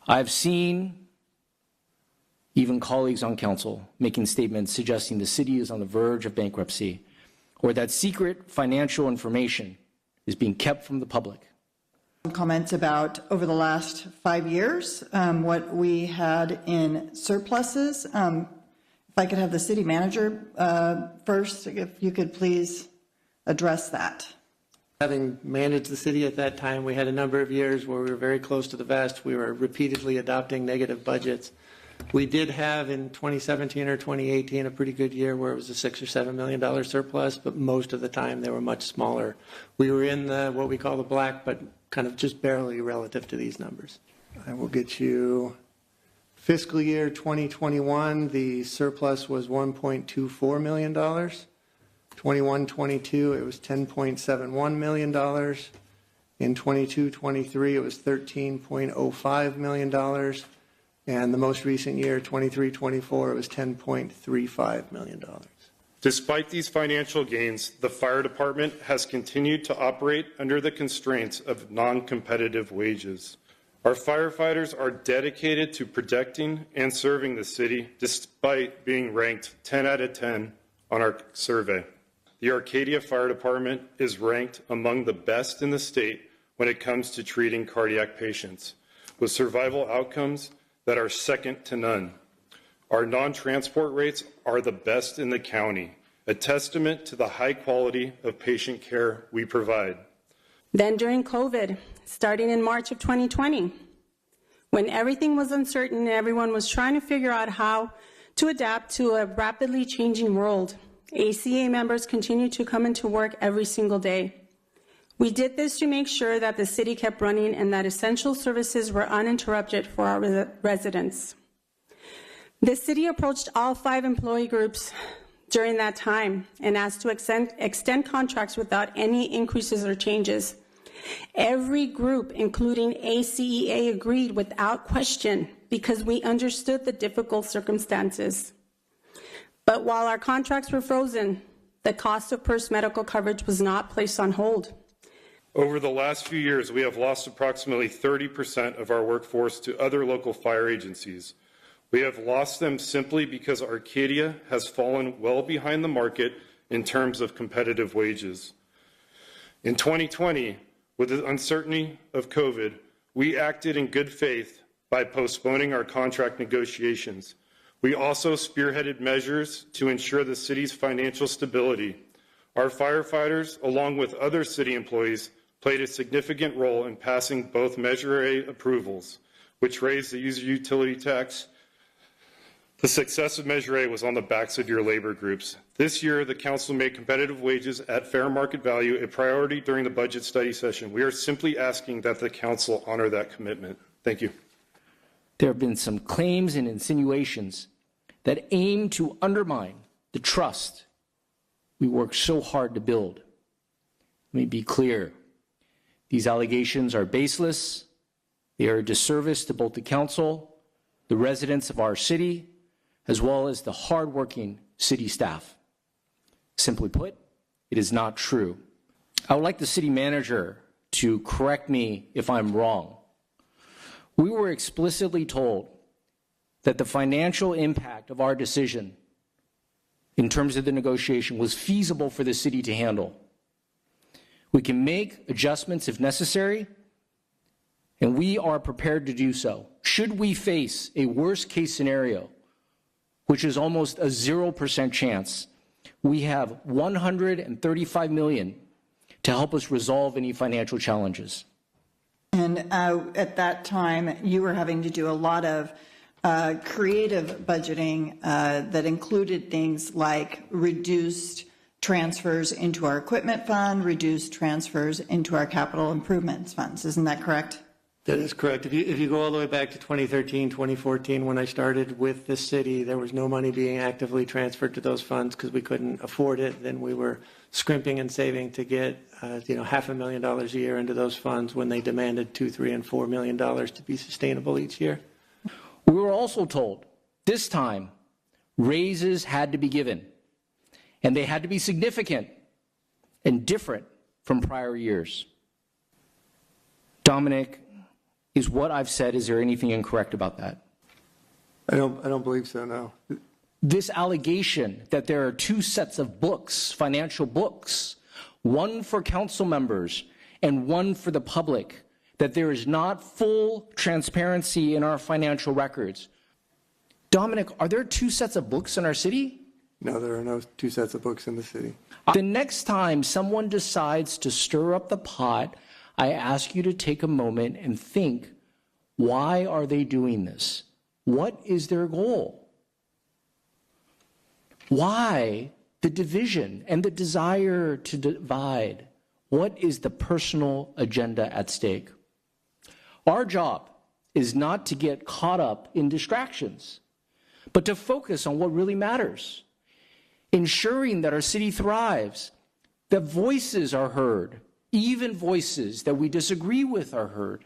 I've seen even colleagues on council making statements suggesting the city is on the verge of bankruptcy or that secret financial information is being kept from the public. Comments about over the last 5 years, what we had in surpluses. If I could have the city manager first, if you could please address that. Having managed the city at that time, we had a number of years where we were very close to the vest. We were repeatedly adopting negative budgets. We did have in 2017 or 2018 a pretty good year where it was a $6 or $7 million surplus, but most of the time they were much smaller. We were in the what we call the black, but kind of just barely relative to these numbers. I will get you fiscal year 2021, the surplus was $1.24 million. 21-22, it was $10.71 million. In 22-23, it was $13.05 million. And the most recent year, 23-24, it was $10.35 million. Despite these financial gains, the fire department has continued to operate under the constraints of non-competitive wages. Our firefighters are dedicated to protecting and serving the city despite being ranked 10 out of 10 on our survey. The Arcadia Fire Department is ranked among the best in the state when it comes to treating cardiac patients, with survival outcomes that are second to none. Our non-transport rates are the best in the county, a testament to the high quality of patient care we provide. Then during COVID, starting in March of 2020, when everything was uncertain and everyone was trying to figure out how to adapt to a rapidly changing world, ACA members continued to come into work every single day. We did this to make sure that the city kept running and that essential services were uninterrupted for our residents. The city approached all 5 employee groups during that time and asked to extend contracts without any increases or changes. Every group, including ACEA, agreed without question because we understood the difficult circumstances. But while our contracts were frozen, the cost of PERS medical coverage was not placed on hold. Over the last few years, we have lost approximately 30% of our workforce to other local fire agencies. We have lost them simply because Arcadia has fallen well behind the market in terms of competitive wages. In 2020, with the uncertainty of COVID, we acted in good faith by postponing our contract negotiations. We also spearheaded measures to ensure the city's financial stability. Our firefighters, along with other city employees, played a significant role in passing both Measure A approvals, which raised the user utility tax. The success of Measure A was on the backs of your labor groups. This year, the council made competitive wages at fair market value a priority during the budget study session. We are simply asking that the council honor that commitment. Thank you. There have been some claims and insinuations that aim to undermine the trust we worked so hard to build. Let me be clear. These allegations are baseless. They are a disservice to both the council, the residents of our city, as well as the hardworking city staff. Simply put, it is not true. I would like the city manager to correct me if I'm wrong. We were explicitly told that the financial impact of our decision in terms of the negotiation was feasible for the city to handle. We can make adjustments if necessary, and we are prepared to do so. Should we face a worst case scenario, which is almost a 0% chance, we have $135 million to help us resolve any financial challenges. And at that time, you were having to do a lot of creative budgeting that included things like reduced transfers into our equipment fund, reduced transfers into our capital improvements funds. Isn't that correct? That is correct. If you go all the way back to 2013, 2014, when I started with the city, there was no money being actively transferred to those funds because we couldn't afford it. Then we were scrimping and saving to get $500,000 a year into those funds when they demanded $2, $3, and $4 million to be sustainable each year. We were also told this time raises had to be given, and they had to be significant and different from prior years. Dominic, Is what I've said, is there anything incorrect about that? I don't believe so, no. This allegation that there are two sets of books, financial books, one for council members and one for the public, that there is not full transparency in our financial records. Dominic, are there two sets of books in our city? No, there are no two sets of books in the city. The next time someone decides to stir up the pot, I ask you to take a moment and think, why are they doing this? What is their goal? Why the division and the desire to divide? What is the personal agenda at stake? Our job is not to get caught up in distractions, but to focus on what really matters, ensuring that our city thrives, that voices are heard, even voices that we disagree with are heard,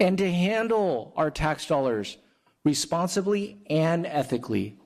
and to handle our tax dollars responsibly and ethically